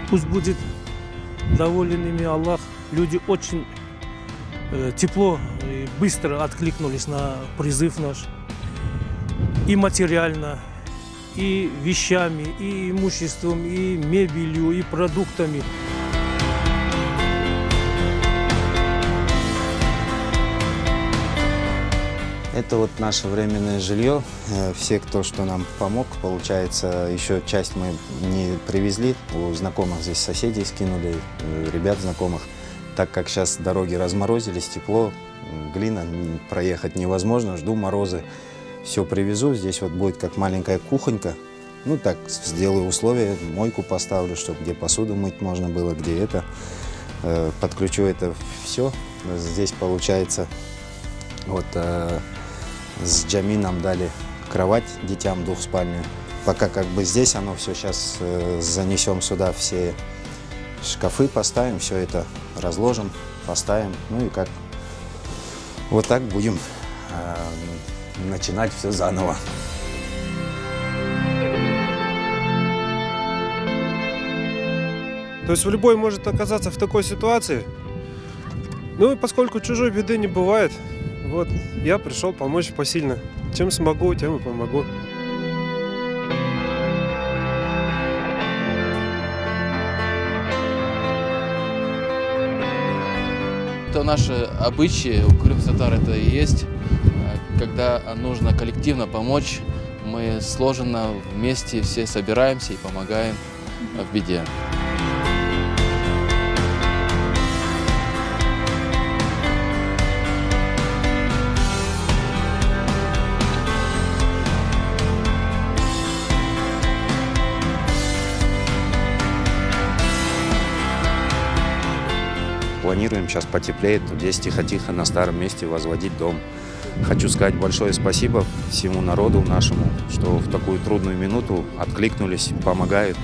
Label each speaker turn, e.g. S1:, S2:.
S1: Пусть будет доволен ими Аллах. Люди очень тепло и быстро откликнулись на призыв наш. И материально, и вещами, и имуществом, и мебелью, и продуктами.
S2: Это вот наше временное жилье. Все, кто что нам помог, получается, еще часть мы не привезли. У знакомых здесь соседей скинули, ребят знакомых. Так как сейчас дороги разморозились, тепло, глина, проехать невозможно, жду морозы. Все привезу, здесь вот будет как маленькая кухонька. Ну так, сделаю условия, мойку поставлю, чтобы где посуду мыть можно было, где это. Подключу это все. Здесь получается вот... С Джами нам дали кровать детям двухспальную. Пока как бы здесь оно все, сейчас занесем сюда все шкафы, поставим, все это разложим, поставим. Ну и как вот так будем начинать все заново.
S3: То есть любой может оказаться в такой ситуации. Ну и поскольку чужой беды не бывает, вот, я пришел помочь посильно. Чем смогу, тем и помогу.
S4: Это наши обычаи, у крым-татар это и есть. Когда нужно коллективно помочь, мы слаженно вместе все собираемся и помогаем в беде.
S2: Планируем, сейчас потеплеет, здесь тихо-тихо на старом месте возводить дом. Хочу сказать большое спасибо всему народу нашему, что в такую трудную минуту откликнулись, помогают.